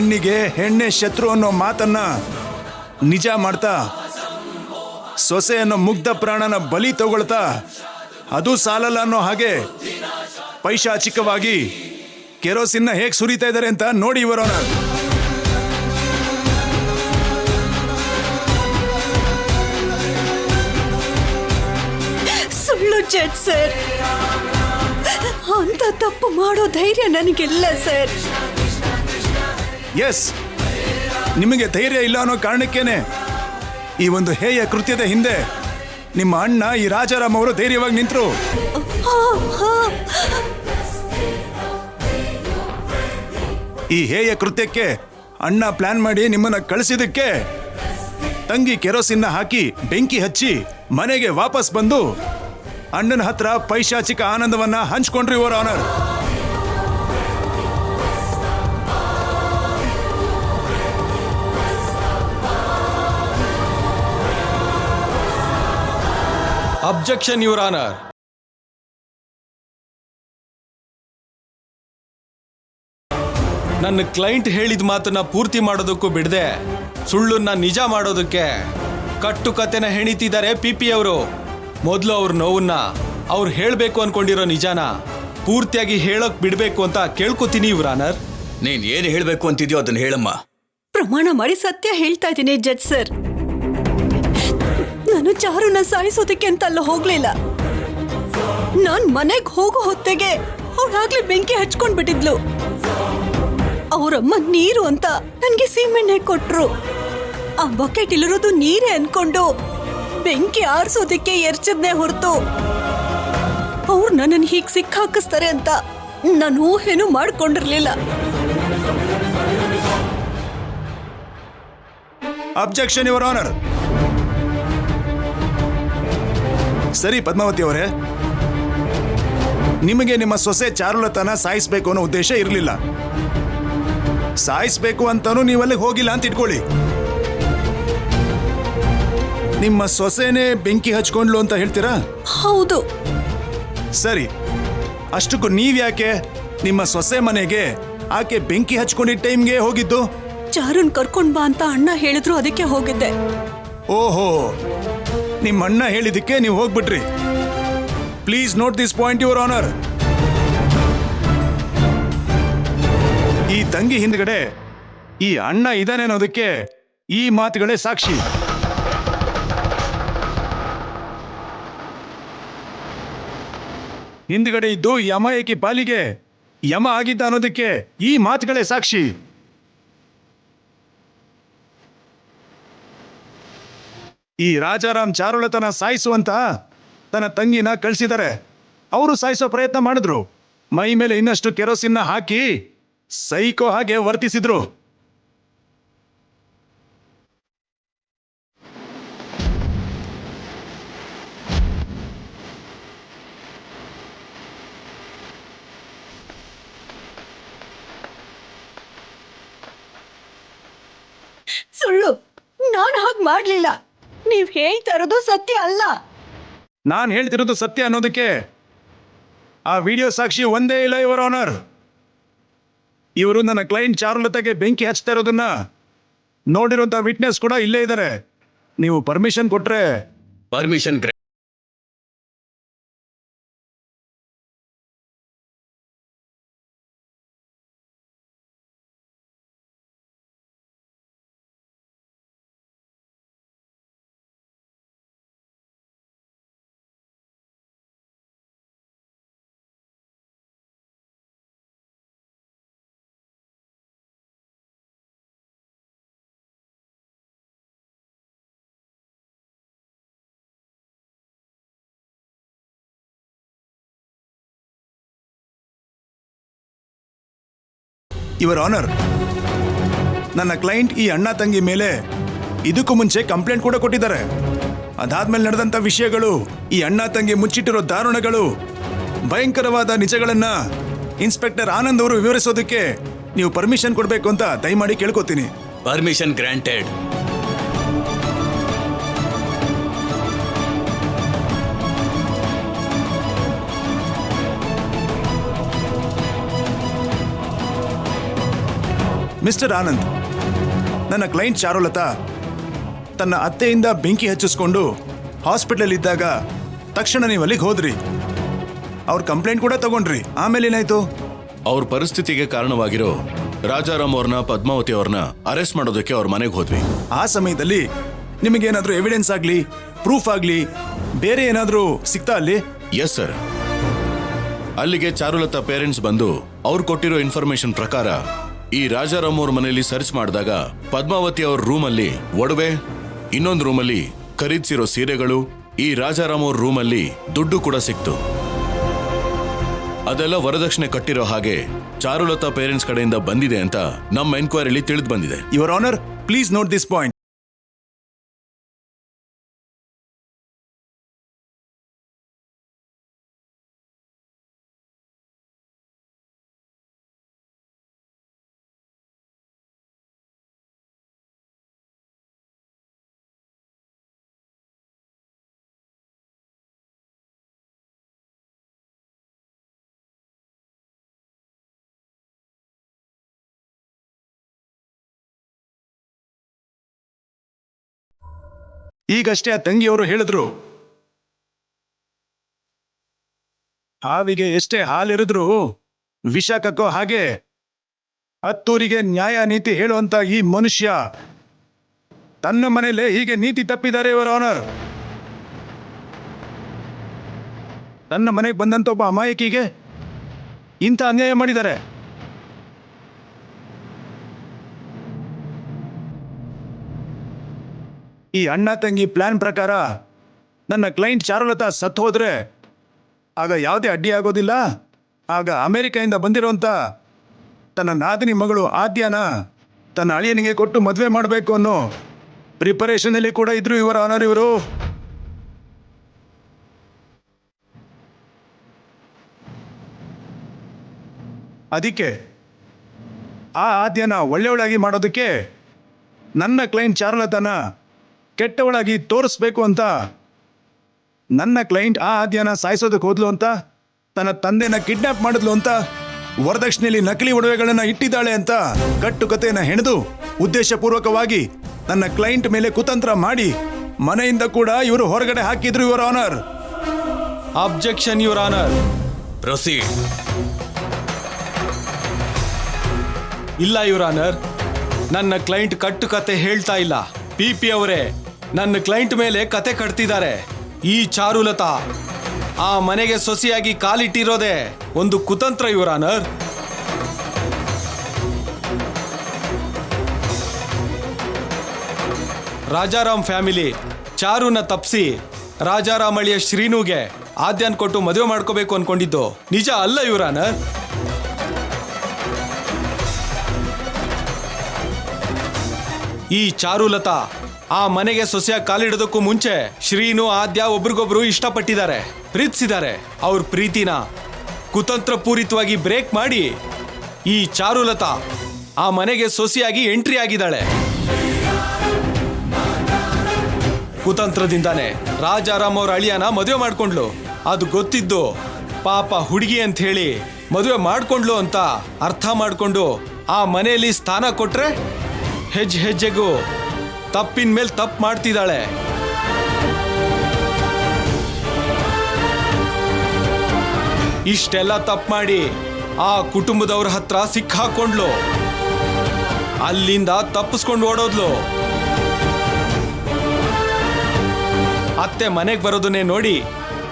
ಹೆಣ್ಣಿಗೆ ಹೆಣ್ಣೆ ಶತ್ರು ಅನ್ನೋ ಮಾತನ್ನ ನಿಜ ಮಾಡ್ತಾ ಸೊಸೆ ಅನ್ನೋ ಮುಗ್ಧ ಪ್ರಾಣನ ಬಲಿ ತಗೊಳ್ತಾ ಅದು ಸಾಲಲ್ಲ ಅನ್ನೋ ಹಾಗೆ ಪೈಶಾಚಿಕವಾಗಿ ಕೆರೋಸಿನ್ನ ಹೇಗೆ ಸುರಿತಾ ಇದ್ದಾರೆ ಅಂತ ನೋಡಿ ಇವರೋನ. ಸುಳ್ಳು ಜಡ್ಜ್ ಸರ್, ಅಂತ ತಪ್ಪು ಮಾಡೋ ಧೈರ್ಯ ನನಗಿಲ್ಲ ಸರ್. ಎಸ್, ನಿಮಗೆ ಧೈರ್ಯ ಇಲ್ಲ ಅನ್ನೋ ಕಾರಣಕ್ಕೇನೆ ಈ ಒಂದು ಹೇಯ ಕೃತ್ಯದ ಹಿಂದೆ ನಿಮ್ಮ ಅಣ್ಣ ಈ ರಾಜಾರಾಮ್ ಅವರು ಧೈರ್ಯವಾಗಿ ನಿಂತರು. ಈ ಹೇಯ ಕೃತ್ಯಕ್ಕೆ ಅಣ್ಣ ಪ್ಲಾನ್ ಮಾಡಿ ನಿಮ್ಮನ್ನ ಕಳಿಸಿದಕ್ಕೆ ತಂಗಿ ಕೆರೋಸಿನ್ನ ಹಾಕಿ ಬೆಂಕಿ ಹಚ್ಚಿ ಮನೆಗೆ ವಾಪಸ್ ಬಂದು ಅಣ್ಣನ ಹತ್ರ ಪೈಶಾಚಿಕ ಆನಂದವನ್ನ ಹಂಚ್ಕೊಂಡ್ರು your honour. Objection your honour. ನನ್ನ ಕ್ಲೈಂಟ್ ಹೇಳಿದ ಮಾತನ್ನ ಪೂರ್ತಿ ಮಾಡೋದಕ್ಕೂ ಬಿಡದೆ ಸುಳ್ಳನ್ನ ನಿಜ ಮಾಡೋದಕ್ಕೆ ಕಟ್ಟು ಕತೆನ ಹೆಣಿತಿದ್ದಾರೆ ಪಿ ಅವರು. ಮೊದಲು ಅವ್ರ ನೋವನ್ನ ಅವ್ರು ಹೇಳಬೇಕು ಅನ್ಕೊಂಡಿರೋ ನಿಜಾನ ಪೂರ್ತಿಯಾಗಿ ಹೇಳಕ್ ಬಿಡಬೇಕು ಅಂತ ಕೇಳ್ಕೊತೀನಿ ಯುವರ್ ಆನರ್. ನೀನ್ ಏನು ಹೇಳಬೇಕು ಅಂತಿದ್ಯೋ ಅದನ್ನ ಹೇಳಮ್ಮ. ಪ್ರಮಾಣ ಮಾಡಿ ಸತ್ಯ ಹೇಳ್ತಾ ಇದ್ದೀನಿ ಜಡ್ಜ್ ಸರ್. ನಾನು ಚಾರುನ ಸಾಯಿಸೋದಕ್ಕೆ ಅಂತ ಅಲ್ಲ ಹೋಗ್ಲಿಲ್ಲ. ನಾನ್ ಮನೆಗ್ ಹೋಗೋ ಹೊತ್ತಿಗೆ ಅವಳಾಗ್ಲೇ ಬೆಂಕಿ ಹಚ್ಕೊಂಡ್ ಬಿಟ್ಟಿದ್ಲು. ಅವರಮ್ಮ ನೀರು ಅಂತ ನನ್ಗೆ ಸೀಮೆಣ್ಣೆ ಕೊಟ್ರು. ಆ ಬಕೆಟ್ ಇಲ್ಲಿರೋದು ನೀರೇ ಅನ್ಕೊಂಡು ಬೆಂಕಿ ಆರಿಸೋದಕ್ಕೆ ಎರ್ಚದ್ನೇ ಹೊರತು ಅವ್ರು ನನ್ನನ್ನು ಹೀಗ್ ಸಿಕ್ಕಾಕಿಸ್ತಾರೆ ಅಂತ ನಾನು ಊಹೆನೂ ಮಾಡ್ಕೊಂಡಿರ್ಲಿಲ್ಲ. Objection your honour. ಸರಿ ಪದ್ಮಾವತಿ ಅವರೇ, ನಿಮಗೆ ನಿಮ್ಮ ಸೊಸೆ ಚಾರುಲತನ ಸಾಯಿಸಬೇಕು ಅನ್ನೋ ಉದ್ದೇಶ ಇರಲಿಲ್ಲ. ಸಾಯಿಸಬೇಕು ಅಂತಾನು ನೀವಲ್ಲಿ ಹೋಗಿಲ್ಲ ಅಂತ ಇಟ್ಕೊಳ್ಳಿ. ನಿಮ್ಮ ಸೊಸೆನೇ ಬೆಂಕಿ ಹಚ್ಕೊಂಡ್ಲು ಅಂತ ಹೇಳ್ತೀರಾ? ಹೌದು. ಸರಿ, ಅಷ್ಟಕ್ಕೂ ನೀವ್ಯಾಕೆ ನಿಮ್ಮ ಸೊಸೆ ಮನೆಗೆ ಆಕೆ ಬೆಂಕಿ ಹಚ್ಕೊಂಡಿದ್ದ ಟೈಮ್ಗೆ ಹೋಗಿದ್ದು? ಚಾರುನ್ ಕರ್ಕೊಂಡ್ ಬಾ ಅಂತ ಅಣ್ಣ ಹೇಳಿದ್ರು, ಅದಕ್ಕೆ ಹೋಗಿದ್ದೆ. ಓಹೋ, ನಿಮ್ಮ ಅಣ್ಣ ಹೇಳಿದಕ್ಕೆ ನೀವು ಹೋಗ್ಬಿಟ್ರಿ. Please note this point your honour. ಈ ತಂಗಿ ಹಿಂದ್ಗಡೆ ಈ ಅಣ್ಣ ಇದ್ದಾನೆ ಅನ್ನೋದಕ್ಕೆ ಈ ಮಾತುಗಳೇ ಸಾಕ್ಷಿ. ಹಿಂದ್ಗಡೆ ಇದ್ದು ಯಮ ಏಕಿ ಪಾಲಿಗೆ ಯಮ ಆಗಿದ್ದ ಅನ್ನೋದಕ್ಕೆ ಈ ಮಾತುಗಳೇ ಸಾಕ್ಷಿ. ಈ ರಾಜಾರಾಮ್ ಚಾರುಲತನ ಸಾಯಿಸುವಂತ ತನ್ನ ತಂಗಿನ ಕಳಿಸಿದ್ದಾರೆ. ಅವರು ಸಾಯಿಸೋ ಪ್ರಯತ್ನ ಮಾಡಿದ್ರು. ಮೈ ಮೇಲೆ ಇನ್ನಷ್ಟು ಕೆರೋಸಿನ್ನ ಹಾಕಿ ಸೈಕೋ ಹಾಗೆ ವರ್ತಿಸಿದ್ರು. ಸುಳ್ಳು, ನಾನು ಹಾಗೆ ಮಾಡ್ಲಿಲ್ಲ. ನೀವ್ ಹೇಳ್ತಾ ಇರೋದು ಸತ್ಯ ಅಲ್ಲ. ನಾನು ಹೇಳ್ತಿರೋದು ಸತ್ಯ ಅನ್ನೋದಕ್ಕೆ ಆ ವಿಡಿಯೋ ಸಾಕ್ಷಿ ಒಂದೇ ಇಲ್ಲ ಯುವರ್ ಆನರ್. ಇವರು ನನ್ನ ಕ್ಲೈಂಟ್ ಚಾರುಲತೆಗೆ ಬೆಂಕಿ ಹಚ್ತಾ ಇರೋದನ್ನ ನೋಡಿರುವಂತ ವಿಟ್ನೆಸ್ ಕೂಡ ಇಲ್ಲೇ ಇದ್ದಾರೆ. ನೀವು ಪರ್ಮಿಷನ್ ಕೊಟ್ರೆ ಪರ್ಮಿಷನ್ ಯುವರ್ ಆನರ್, ನನ್ನ ಕ್ಲೈಂಟ್ ಈ ಅಣ್ಣ ತಂಗಿ ಮೇಲೆ ಇದಕ್ಕೂ ಮುಂಚೆ ಕಂಪ್ಲೇಂಟ್ ಕೂಡ ಕೊಟ್ಟಿದ್ದಾರೆ. ಅದಾದ್ಮೇಲೆ ನಡೆದಂತ ವಿಷಯಗಳು, ಈ ಅಣ್ಣ ತಂಗಿ ಮುಚ್ಚಿಟ್ಟಿರೋ ದಾರುಣಗಳು, ಭಯಂಕರವಾದ ನಿಜಗಳನ್ನ ಇನ್ಸ್ಪೆಕ್ಟರ್ ಆನಂದ್ ಅವರು ವಿವರಿಸೋದಕ್ಕೆ ನೀವು ಪರ್ಮಿಷನ್ ಕೊಡಬೇಕು ಅಂತ ದಯಮಾಡಿ ಕೇಳ್ಕೊತೀನಿ. Permission granted. ಮಿಸ್ಟರ್ ಆನಂದ್, ನನ್ನ ಕ್ಲೈಂಟ್ ಚಾರುಲತಾ ತನ್ನ ಅತ್ತೆಯಿಂದ ಬೆಂಕಿ ಹಚ್ಚಿಸ್ಕೊಂಡು ಹಾಸ್ಪಿಟಲ್ ಇದ್ದಾಗ ತಕ್ಷಣ ನೀವು ಅಲ್ಲಿಗೆ ಹೋದ್ರಿ. ಅವ್ರ ಕಂಪ್ಲೇಂಟ್ ಕೂಡ ತಗೊಂಡ್ರಿ. ಆಮೇಲೆ ಏನಾಯ್ತು? ಅವ್ರ ಪರಿಸ್ಥಿತಿಗೆ ಕಾರಣವಾಗಿರೋ ರಾಜಾರಾಮ್ ಅವ್ರನ್ನ, ಪದ್ಮಾವತಿ ಅವ್ರನ್ನ ಅರೆಸ್ಟ್ ಮಾಡೋದಕ್ಕೆ ಅವ್ರ ಮನೆಗೆ ಹೋದ್ವಿ. ಆ ಸಮಯದಲ್ಲಿ ನಿಮಗೇನಾದ್ರೂ ಎವಿಡೆನ್ಸ್ ಆಗ್ಲಿ, ಪ್ರೂಫ್ ಆಗ್ಲಿ, ಬೇರೆ ಏನಾದ್ರೂ ಸಿಗ್ತಾ ಅಲ್ಲಿ? Yes sir. ಅಲ್ಲಿಗೆ ಚಾರುಲತಾ ಪೇರೆಂಟ್ಸ್ ಬಂದು ಅವ್ರು ಕೊಟ್ಟಿರೋ ಇನ್ಫಾರ್ಮೇಶನ್ ಪ್ರಕಾರ ಈ ರಾಜಾರಾಮ್ ಅವ್ರ ಮನೆಯಲ್ಲಿ ಸರ್ಚ್ ಮಾಡಿದಾಗ ಪದ್ಮಾವತಿ ಅವ್ರ ರೂಮಲ್ಲಿ ಒಡವೆ, ಇನ್ನೊಂದು ರೂಮಲ್ಲಿ ಖರೀದಿಸಿರೋ ಸೀರೆಗಳು, ಈ ರಾಜಾರಾಮ್ ಅವ್ರ ರೂಮಲ್ಲಿ ದುಡ್ಡು ಕೂಡ ಸಿಕ್ತು. ಅದೆಲ್ಲ ವರದಕ್ಷಿಣೆ ಕಟ್ಟಿರೋ ಹಾಗೆ ಚಾರುಲತಾ ಪೇರೆಂಟ್ಸ್ ಕಡೆಯಿಂದ ಬಂದಿದೆ ಅಂತ ನಮ್ಮ ಎನ್ಕ್ವೈರಿಲಿ ತಿಳಿದು ಬಂದಿದೆ. Your honour, please note this point. ಈಗಷ್ಟೇ ಆ ತಂಗಿಯವರು ಹೇಳಿದ್ರು, ಹಾವಿಗೆ ಎಷ್ಟೇ ಹಾಲಿರಿದ್ರು ವಿಷ ಕಕ್ಕೋ ಹಾಗೆ ಹತ್ತೂರಿಗೆ ನ್ಯಾಯ ನೀತಿ ಹೇಳುವಂತ ಈ ಮನುಷ್ಯ ತನ್ನ ಮನೇಲೆ ಹೀಗೆ ನೀತಿ ತಪ್ಪಿದ್ದಾರೆ. ಇವರ ಆನರ್, ತನ್ನ ಮನೆಗೆ ಬಂದಂತ ಒಬ್ಬ ಅಮಾಯಕಿಗೆ ಇಂಥ ಅನ್ಯಾಯ ಮಾಡಿದ್ದಾರೆ. ಈ ಅಣ್ಣ ತಂಗಿ ಪ್ಲಾನ್ ಪ್ರಕಾರ ನನ್ನ ಕ್ಲೈಂಟ್ ಚಾರುಲತಾ ಸತ್ತು ಹೋದ್ರೆ ಆಗ ಯಾವುದೇ ಅಡ್ಡಿ ಆಗೋದಿಲ್ಲ. ಆಗ ಅಮೆರಿಕೆಯಿಂದ ಬಂದಿರೋಂಥ ತನ್ನ ನಾದಿನಿ ಮಗಳು ಆದ್ಯಾನ ತನ್ನ ಅಳಿಯನಿಗೆ ಕೊಟ್ಟು ಮದುವೆ ಮಾಡಬೇಕು ಅನ್ನೋ ಪ್ರಿಪರೇಷನಲ್ಲಿ ಕೂಡ ಇದ್ರು ಇವರ ಆನರ್ ಇವರು. ಅದಕ್ಕೆ ಆ ಆದ್ಯನ ಒಳ್ಳೆಯವಳಾಗಿ ಮಾಡೋದಕ್ಕೆ ನನ್ನ ಕ್ಲೈಂಟ್ ಚಾರುಲತಾನ ಕೆಟ್ಟವಳಾಗಿ ತೋರಿಸ್ಬೇಕು ಅಂತ ನನ್ನ ಕ್ಲೈಂಟ್ ಆ ಆದ್ಯನ ಸಾಯಿಸೋದಕ್ಕೆ ಹೋದ್ಲು ಅಂತ, ತನ್ನ ತಂದೆನ ಕಿಡ್ನಾಪ್ ಮಾಡಿದ್ಲು ಅಂತ, ವರದಕ್ಷಿಣೆಯಲ್ಲಿ ನಕಲಿ ಒಡವೆಗಳನ್ನ ಇಟ್ಟಿದ್ದಾಳೆ ಅಂತ ಕಟ್ಟುಕತೆಯನ್ನ ಹೆಣೆದು ಉದ್ದೇಶಪೂರ್ವಕವಾಗಿ ನನ್ನ ಕ್ಲೈಂಟ್ ಮೇಲೆ ಕುತಂತ್ರ ಮಾಡಿ ಮನೆಯಿಂದ ಕೂಡ ಇವರು ಹೊರಗಡೆ ಹಾಕಿದ್ರು. Your honour. Objection your honour. Proceed. ಇಲ್ಲ ಯುವರ್ ಆನರ್, ನನ್ನ ಕ್ಲೈಂಟ್ ಕಟ್ಟುಕತೆ ಹೇಳ್ತಾ ಇಲ್ಲ. ಪಿ ಅವರೇ ನನ್ನ ಕ್ಲೈಂಟ್ ಮೇಲೆ ಕತೆ ಕಟ್ತಿದ್ದಾರೆ. ಈ ಚಾರುಲತಾ ಆ ಮನೆಗೆ ಸೊಸೆಯಾಗಿ ಕಾಲಿಟ್ಟಿರೋದೇ ಒಂದು ಕುತಂತ್ರ ಯುವರ್ ಆನರ್. ರಾಜಾರಾಮ್ ಫ್ಯಾಮಿಲಿ ಚಾರುನ ತಪ್ಸಿ ರಾಜಾರಾಮ್ ಅಳಿಯ ಶ್ರೀನುಗೆ ಆದ್ಯಾನ್ ಕೊಟ್ಟು ಮದುವೆ ಮಾಡ್ಕೋಬೇಕು ಅನ್ಕೊಂಡಿದ್ದು ನಿಜ ಅಲ್ಲ ಯುವರ್ ಆನರ್. ಈ ಚಾರುಲತಾ ಆ ಮನೆಗೆ ಸೊಸೆಯಾಗಿ ಕಾಲಿಡೋದಕ್ಕೂ ಮುಂಚೆ ಶ್ರೀನು, ಆದ್ಯ ಒಬ್ರಿಗೊಬ್ರು ಇಷ್ಟಪಟ್ಟಿದ್ದಾರೆ, ಪ್ರೀತಿಸಿದ್ದಾರೆ. ಅವ್ರ ಪ್ರೀತಿನ ಕುತಂತ್ರ ಪೂರಿತವಾಗಿ ಬ್ರೇಕ್ ಮಾಡಿ ಈ ಚಾರುಲತಾ ಆ ಮನೆಗೆ ಸೊಸೆಯಾಗಿ ಎಂಟ್ರಿ ಆಗಿದ್ದಾಳೆ. ಕುತಂತ್ರದಿಂದಾನೆ ರಾಜಾರಾಮ್ ಅವ್ರ ಅಳಿಯನ ಮದುವೆ ಮಾಡ್ಕೊಂಡ್ಲು. ಅದು ಗೊತ್ತಿದ್ದು ಪಾಪ ಹುಡುಗಿ ಅಂತ ಹೇಳಿ ಮದುವೆ ಮಾಡ್ಕೊಂಡ್ಲು ಅಂತ ಅರ್ಥ ಮಾಡ್ಕೊಂಡು ಆ ಮನೆಯಲ್ಲಿ ಸ್ಥಾನ ಕೊಟ್ರೆ ಹೆಜ್ಜೆ ಹೆಜ್ಜೆಗೂ ತಪ್ಪಿನ ಮೇಲೆ ತಪ್ಪು ಮಾಡ್ತಿದ್ದಾಳೆ. ಇಷ್ಟೆಲ್ಲ ತಪ್ಪು ಮಾಡಿ ಆ ಕುಟುಂಬದವ್ರ ಹತ್ರ ಸಿಕ್ಕಾಕೊಂಡ್ಲು. ಅಲ್ಲಿಂದ ತಪ್ಪಿಸ್ಕೊಂಡು ಓಡೋದ್ಲು. ಅತ್ತೆ ಮನೆಗೆ ಬರೋದನ್ನೇ ನೋಡಿ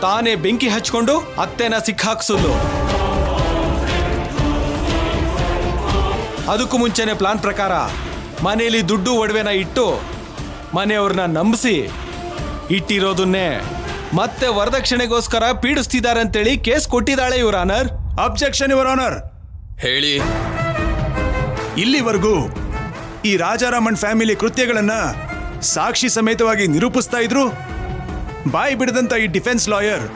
ತಾನೇ ಬೆಂಕಿ ಹಚ್ಕೊಂಡು ಅತ್ತೆನ ಸಿಕ್ಕಾಕ್ಸೋದ್ಲು. ಅದಕ್ಕೂ ಮುಂಚೆನೆ ಪ್ಲಾನ್ ಪ್ರಕಾರ ಮನೆಯಲ್ಲಿ ದುಡ್ಡು ಒಡವೆನ ಇಟ್ಟು ಮನೆಯವ್ರನ್ನ ನಂಬಿಸಿ ಇಟ್ಟಿರೋದನ್ನೇ ಮತ್ತೆ ವರದಕ್ಷಿಣೆಗೋಸ್ಕರ ಪೀಡಿಸ್ತಿದ್ದಾರೆ ಅಂತೇಳಿ ಕೇಸ್ ಕೊಟ್ಟಿದ್ದಾಳೆ your honour. Objection your honour. ಹೇಳಿ. ಇಲ್ಲಿವರೆಗೂ ಈ ರಾಜಾರಾಮನ್ ಫ್ಯಾಮಿಲಿ ಕೃತ್ಯಗಳನ್ನ ಸಾಕ್ಷಿ ಸಮೇತವಾಗಿ ನಿರೂಪಿಸ್ತಾ ಇದ್ರು. ಬಾಯಿ ಬಿಡದಂತ ಈ ಡಿಫೆನ್ಸ್ ಲಾಯರ್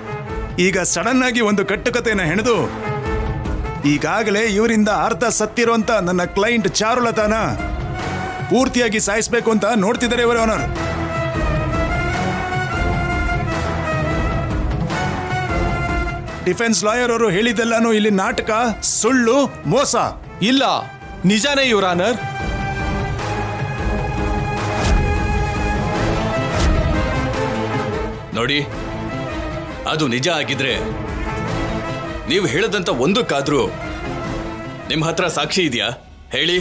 ಈಗ ಸಡನ್ ಆಗಿ ಒಂದು ಕಟ್ಟುಕತೆಯನ್ನ ಹೆಣೆದು ಈಗಾಗಲೇ ಇವರಿಂದ ಅರ್ಧ ಸತ್ತಿರುವಂತ ನನ್ನ ಕ್ಲೈಂಟ್ ಚಾರುಲತಾನ ಪೂರ್ತಿಯಾಗಿ ಸಾಯಿಸಬೇಕು ಅಂತ ನೋಡ್ತಿದ್ದಾರೆ ಯುವರ್ ಆನರ್. ಡಿಫೆನ್ಸ್ ಲಾಯರ್ ಅವರು ಹೇಳಿದ್ದೆಲ್ಲಾನು ಇಲ್ಲಿ ನಾಟಕ, ಸುಳ್ಳು, ಮೋಸ. ಇಲ್ಲ, ನಿಜಾನೇ ಯುವರ್ ಆನರ್. ನೋಡಿ, ಅದು ನಿಜ ಆಗಿದ್ರೆ ನೀವು ಹೇಳದಂತ ಒಂದಕ್ಕಾದ್ರೂ ನಿಮ್ಮ ಹತ್ರ ಸಾಕ್ಷಿ ಇದೆಯಾ ಹೇಳಿ?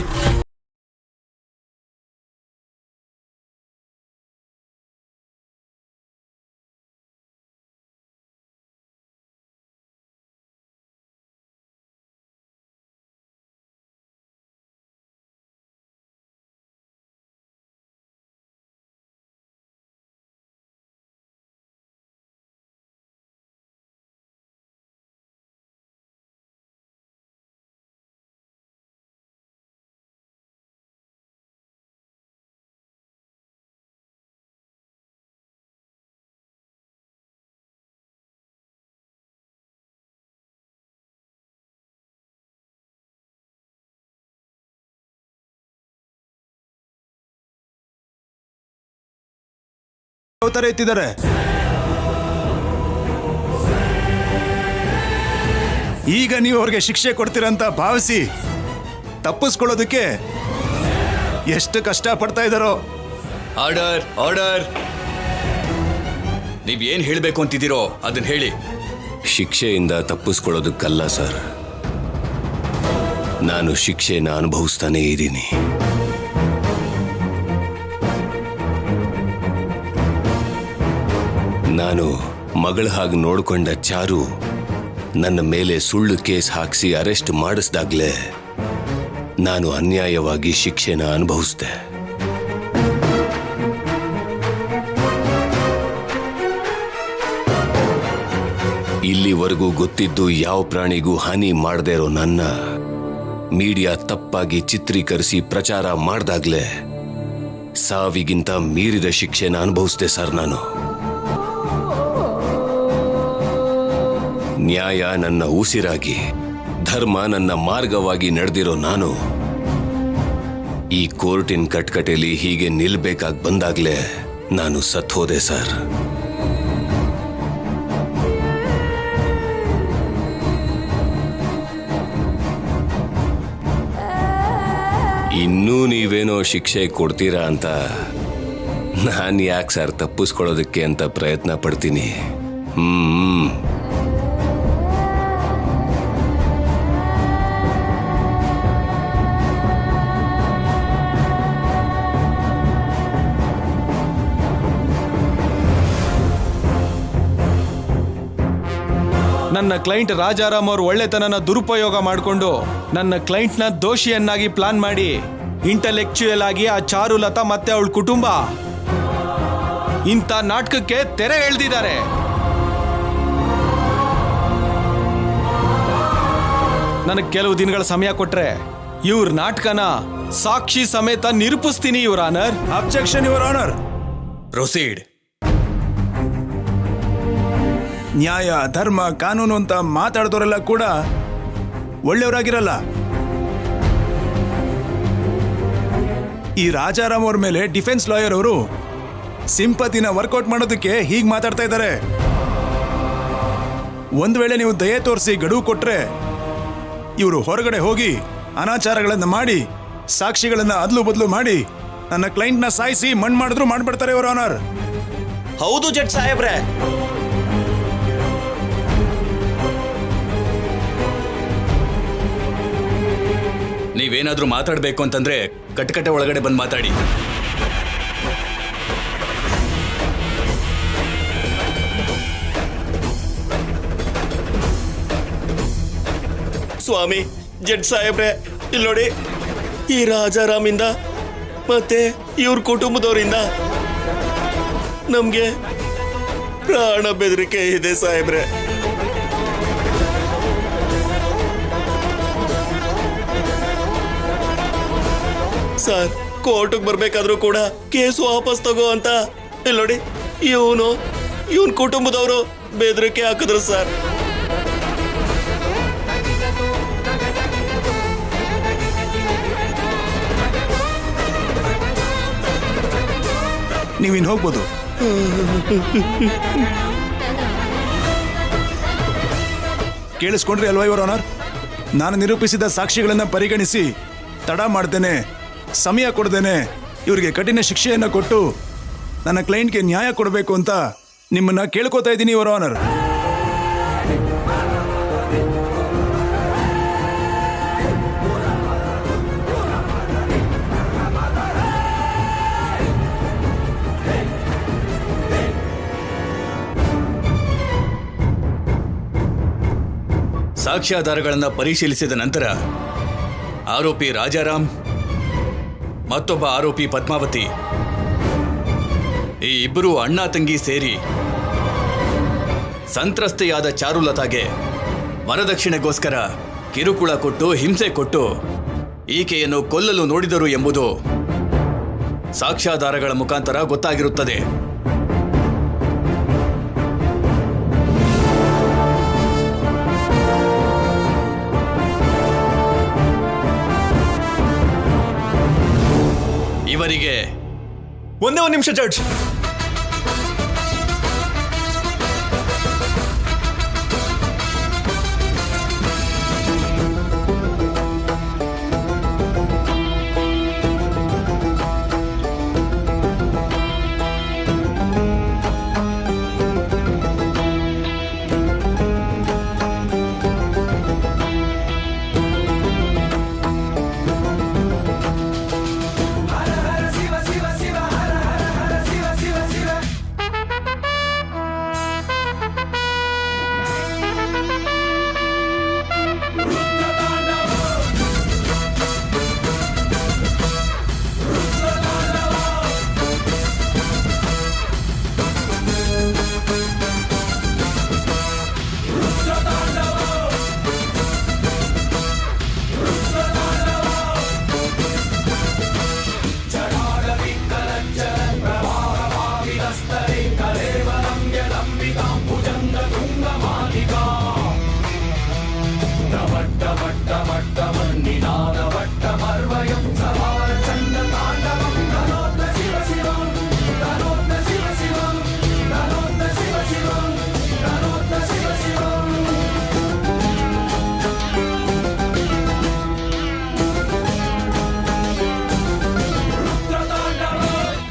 ಯಾವ ತರ ಎತ್ತಿದ್ದಾರೆ? ಈಗ ನೀವು ಅವ್ರಿಗೆ ಶಿಕ್ಷೆ ಕೊಡ್ತೀರಂತ ಭಾವಿಸಿ ತಪ್ಪಿಸ್ಕೊಳ್ಳೋದಕ್ಕೆ ಎಷ್ಟು ಕಷ್ಟ ಪಡ್ತಾ ಇದ್ದಾರೋ. Order, order. ನೀವೇನ್ ಹೇಳ್ಬೇಕು ಅಂತಿದ್ದೀರೋ ಅದನ್ನ ಹೇಳಿ. ಶಿಕ್ಷೆಯಿಂದ ತಪ್ಪಿಸ್ಕೊಳ್ಳೋದಕ್ಕಲ್ಲ ಸರ್, ನಾನು ಶಿಕ್ಷೆನ ಅನುಭವಿಸ್ತಾನೇ ಇದ್ದೀನಿ. ನಾನು ಮಗಳ ಹಾಗೆ ನೋಡ್ಕೊಂಡ ಚಾರು ನನ್ನ ಮೇಲೆ ಸುಳ್ಳು ಕೇಸ್ ಹಾಕಿಸಿ ಅರೆಸ್ಟ್ ಮಾಡಿಸ್ದಾಗ್ಲೇ ನಾನು ಅನ್ಯಾಯವಾಗಿ ಶಿಕ್ಷೆನ ಅನುಭವಿಸಿದೆ. ಇಲ್ಲಿವರೆಗೂ ಗೊತ್ತಿದ್ದು ಯಾವ ಪ್ರಾಣಿಗೂ ಹಾನಿ ಮಾಡದೇ ಇರೋ ನನ್ನ ಮೀಡಿಯಾ ತಪ್ಪಾಗಿ ಚಿತ್ರೀಕರಿಸಿ ಪ್ರಚಾರ ಮಾಡ್ದಾಗ್ಲೇ ಸಾವಿಗಿಂತ ಮೀರಿದ ಶಿಕ್ಷೆನ ಅನುಭವಿಸಿದೆ ಸರ್ ನಾನು. ನ್ಯಾಯ ನನ್ನ ಉಸಿರಾಗಿ, ಧರ್ಮ ನನ್ನ ಮಾರ್ಗವಾಗಿ ನಡೆದಿರೋ ನಾನು ಈ ಕೋರ್ಟಿನ ಕಟ್ಕಟೆಯಲ್ಲಿ ಹೀಗೆ ನಿಲ್ಬೇಕಾಗಿ ಬಂದಾಗ್ಲೇ ನಾನು ಸತ್ತೋದೆ ಸರ್. ಇನ್ನೂ ನೀವೇನೋ ಶಿಕ್ಷೆ ಕೊಡ್ತೀರಾ ಅಂತ ನಾನು ಯಾಕೆ ಸರ್ ತಪ್ಪಿಸ್ಕೊಳ್ಳೋದಕ್ಕೆ ಅಂತ ಪ್ರಯತ್ನ ಪಡ್ತೀನಿ. ನನ್ನ ಕ್ಲೈಂಟ್ ರಾಜಾರಾಮ್ ಅವ್ರ ಒಳ್ಳೆತನನ ದುರುಪಯೋಗ ಮಾಡಿಕೊಂಡು ನನ್ನ ಕ್ಲೈಂಟ್ನ ದೋಷಿಯನ್ನಾಗಿ ಪ್ಲಾನ್ ಮಾಡಿ ಇಂಟೆಲೆಕ್ಚುಯಲ್ ಆಗಿ ಆ ಚಾರುಲತಾ ಮತ್ತೆ ಅವಳ ಕುಟುಂಬ ಇಂಥ ನಾಟಕಕ್ಕೆ ತೆರೆ ಎಳೆದಿದ್ದಾರೆ. ನನಗೆ ಕೆಲವು ದಿನಗಳ ಸಮಯ ಕೊಟ್ರೆ ಇವ್ರ ನಾಟಕನ ಸಾಕ್ಷಿ ಸಮೇತ ನಿರೂಪಿಸ್ತೀನಿ your honour. Objection your honour. Proceed. ನ್ಯಾಯ, ಧರ್ಮ, ಕಾನೂನು ಅಂತ ಮಾತಾಡಿದವರೆಲ್ಲ ಕೂಡ ಒಳ್ಳೆಯವರಾಗಿರಲ್ಲ. ಈ ರಾಜಾರಾಮ್ ಅವ್ರ ಮೇಲೆ ಡಿಫೆನ್ಸ್ ಲಾಯರ್ ಅವರು ಸಿಂಪತಿನ ವರ್ಕೌಟ್ ಮಾಡೋದಕ್ಕೆ ಹೀಗೆ ಮಾತಾಡ್ತಾ ಇದ್ದಾರೆ. ಒಂದು ವೇಳೆ ನೀವು ದಯೆ ತೋರಿಸಿ ಗಡುವು ಕೊಟ್ರೆ ಇವರು ಹೊರಗಡೆ ಹೋಗಿ ಅನಾಚಾರಗಳನ್ನು ಮಾಡಿ ಸಾಕ್ಷಿಗಳನ್ನ ಅದ್ಲು ಬದಲು ಮಾಡಿ ನನ್ನ ಕ್ಲೈಂಟ್ನ ಸಾಯಿಸಿ ಮಣ್ಣು ಮಾಡಿದ್ರು ಮಾಡ್ಬಿಡ್ತಾರೆ ಯುವರ್ ಆನರ್. ಹೌದು ಜಡ್ಜ್ ಸಾಹೇಬ್ರೆ. ನೀವೇನಾದ್ರೂ ಮಾತಾಡ್ಬೇಕು ಅಂತಂದ್ರೆ ಕಟ್ಕಟೆ ಒಳಗಡೆ ಬಂದು ಮಾತಾಡಿ. ಸ್ವಾಮಿ, ಜಡ್ಜ್ ಸಾಹೇಬ್ರೆ, ಇಲ್ಲಿ ನೋಡಿ, ಈ ರಾಜಾರಾಮಿಂದ ಮತ್ತೆ ಇವ್ರ ಕುಟುಂಬದವರಿಂದ ನಮ್ಗೆ ಪ್ರಾಣ ಬೆದರಿಕೆ ಇದೆ ಸಾಹೇಬ್ರೆ. ಸರ್, ಕೋರ್ಟ್ಗೆ ಬರ್ಬೇಕಾದ್ರೂ ಕೂಡ ಕೇಸು ವಾಪಸ್ ತಗೋ ಅಂತ ಇಲ್ಲಿ ನೋಡಿ ಇವನ್ ಕುಟುಂಬದವರು ಬೆದರಿಕೆ ಹಾಕಿದ್ರು ಸರ್. ನೀವಿನ್ ಹೋಗ್ಬೋದು. ಕೇಳಿಸ್ಕೊಂಡ್ರಿ ಅಲ್ವಾ ಯುವರ್ ಆನರ್? ನಾನು ನಿರೂಪಿಸಿದ ಸಾಕ್ಷಿಗಳನ್ನ ಪರಿಗಣಿಸಿ ತಡ ಮಾಡ್ದೇನೆ, ಸಮಯ ಕೊಡ್ದೇನೆ ಇವರಿಗೆ ಕಠಿಣ ಶಿಕ್ಷೆಯನ್ನು ಕೊಟ್ಟು ನನ್ನ ಕ್ಲೈಂಟ್ಗೆ ನ್ಯಾಯ ಕೊಡಬೇಕು ಅಂತ ನಿಮ್ಮನ್ನ ಕೇಳ್ಕೊತಾ ಇದ್ದೀನಿ ಯುವರ್ ಆನರ್. ಸಾಕ್ಷ್ಯಾಧಾರಗಳನ್ನು ಪರಿಶೀಲಿಸಿದ ನಂತರ ಆರೋಪಿ ರಾಜಾರಾಮ್ ಮತ್ತೊಬ್ಬ ಆರೋಪಿ ಪದ್ಮಾವತಿ ಈ ಇಬ್ಬರು ಅಣ್ಣ ತಂಗಿ ಸೇರಿ ಸಂತ್ರಸ್ತೆಯಾದ ಚಾರುಲತಾಗೆ ವರದಕ್ಷಿಣೆಗೋಸ್ಕರ ಕಿರುಕುಳ ಕೊಟ್ಟು ಹಿಂಸೆ ಕೊಟ್ಟು ಈಕೆಯನ್ನು ಕೊಲ್ಲಲು ನೋಡಿದರು ಎಂಬುದು ಸಾಕ್ಷ್ಯಾಧಾರಗಳ ಮುಖಾಂತರ ಗೊತ್ತಾಗಿರುತ್ತದೆ. ಇವರಿಗೆ ಒಂದೇ ಒಂದು ನಿಮಿಷ ಜಡ್ಜ್.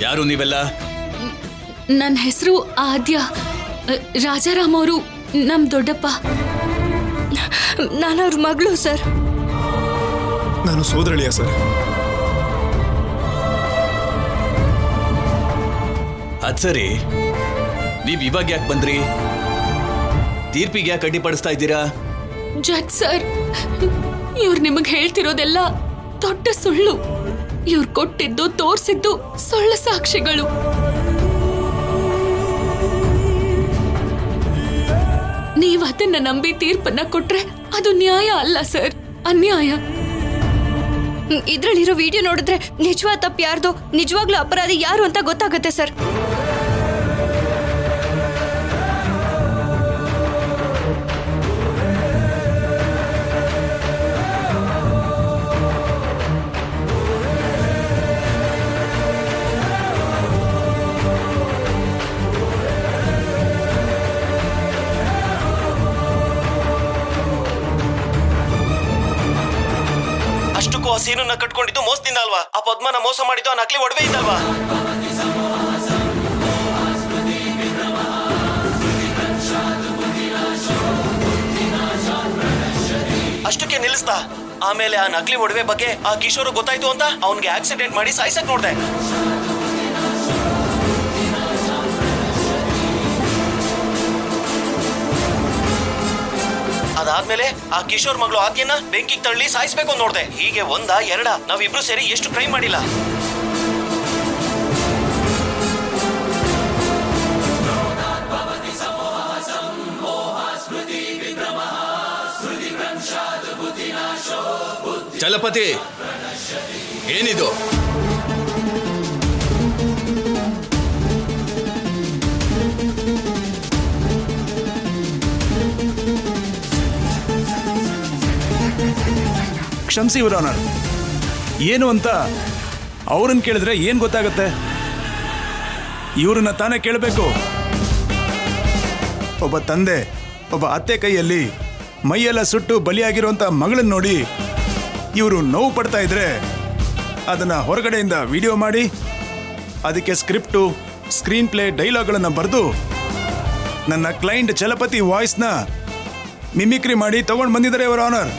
ಯಾರು ನೀವೆಲ್ಲ? ನನ್ನ ಹೆಸರು ಆದ್ಯ. ರಾಜಾರಾಮ್ ಅವರು ನಮ್ ದೊಡ್ಡಪ್ಪ. ನಾನು ಅವ್ರ ಮಗಳು ಸರ್. ನಾನು ಸೋದರಳಿಯ ಸರ್. ಅದ್ ಸರಿ, ನೀವ್ ಇವಾಗ ಯಾಕೆ ಬಂದ್ರಿ? ತೀರ್ಪಿಗೆ ಯಾಕೆ ಅಡ್ಡಿಪಡಿಸ್ತಾ ಇದ್ದೀರಾ? ಜಡ್ಜ್ ಸರ್, ಇವ್ರು ನಿಮಗ್ ಹೇಳ್ತಿರೋದೆಲ್ಲ ದೊಡ್ಡ ಸುಳ್ಳು. ಇವ್ರು ಕೊಟ್ಟಿದ್ದು ತೋರ್ಸಿದ್ದು ಸುಳ್ಳು ಸಾಕ್ಷಿಗಳು. ನೀವ್ ಅದನ್ನ ನಂಬಿ ತೀರ್ಪನ್ನ ಕೊಟ್ರೆ ಅದು ನ್ಯಾಯ ಅಲ್ಲ ಸರ್, ಅನ್ಯಾಯ. ಇದ್ರಲ್ಲಿರೋ ವಿಡಿಯೋ ನೋಡಿದ್ರೆ ನಿಜವಾದ ತಪ್ಪು ಯಾರ್ದು, ನಿಜವಾಗ್ಲೂ ಅಪರಾಧಿ ಯಾರು ಅಂತ ಗೊತ್ತಾಗುತ್ತೆ ಸರ್. ಅಷ್ಟಕ್ಕೂ ಆ ಸೀನನ್ನ ಕಟ್ಕೊಂಡಿದ್ದು ಮೋಸದಿಂದ ಅಲ್ವಾ? ಆ ಪದ್ಮನ ಮೋಸ ಮಾಡಿದ್ದು ಆ ನಕಲಿ ಒಡವೆ ಇದ್ದಲ್ವಾ? ಅಷ್ಟಕ್ಕೆ ನಿಲ್ಲಿಸ್ತಾ ಆಮೇಲೆ ಆ ನಕಲಿ ಒಡವೆ ಬಗ್ಗೆ ಆ ಕಿಶೋರ್ ಗೊತ್ತಾಯ್ತು ಅಂತ ಅವನ್ಗೆ ಆಕ್ಸಿಡೆಂಟ್ ಮಾಡಿ ಸಾಯ್ಸಕ್ ನೋಡ್ದೆ. ಅದಾದ್ಮೇಲೆ ಆ ಕಿಶೋರ್ ಮಗಳು ಆದ್ಯನ ಬೆಂಕಿಗೆ ತಳ್ಳಿ ಸಾಯಿಸ್ಬೇಕು ನೋಡ್ದೆ. ಹೀಗೆ ಒಂದಾ ಎರಡ ನಾವಿಬ್ರು ಸೇರಿ ಎಷ್ಟು ಕ್ರೈಮ್ ಮಾಡಿಲ್ಲ. ಚಲಪತಿ, ಏನಿದು? ಕ್ಷಮಿಸಿ ಯುವರ್ ಆನರ್. ಏನು ಅಂತ ಅವ್ರನ್ನ ಕೇಳಿದ್ರೆ ಏನ್ ಗೊತ್ತಾಗತ್ತೆ? ಇವ್ರನ್ನ ತಾನೇ ಕೇಳಬೇಕು. ಒಬ್ಬ ತಂದೆ ಒಬ್ಬ ಅತ್ತೆ ಕೈಯಲ್ಲಿ ಮೈಯೆಲ್ಲ ಸುಟ್ಟು ಬಲಿಯಾಗಿರುವಂತ ಮಗಳನ್ನ ನೋಡಿ ಇವರು ನೋವು ಪಡ್ತಾ ಇದ್ರೆ ಅದನ್ನ ಹೊರಗಡೆಯಿಂದ ವಿಡಿಯೋ ಮಾಡಿ ಅದಕ್ಕೆ ಸ್ಕ್ರಿಪ್ಟು, ಸ್ಕ್ರೀನ್ ಪ್ಲೇ, ಡೈಲಾಗ್ಗಳನ್ನು ಬರೆದು ನನ್ನ ಕ್ಲೈಂಟ್ ಚಲಪತಿ ವಾಯ್ಸ್ನ ಮಿಮಿಕ್ರಿ ಮಾಡಿ ತಗೊಂಡು ಬಂದಿದ್ದಾರೆ ಯುವರ್ ಆನರ್.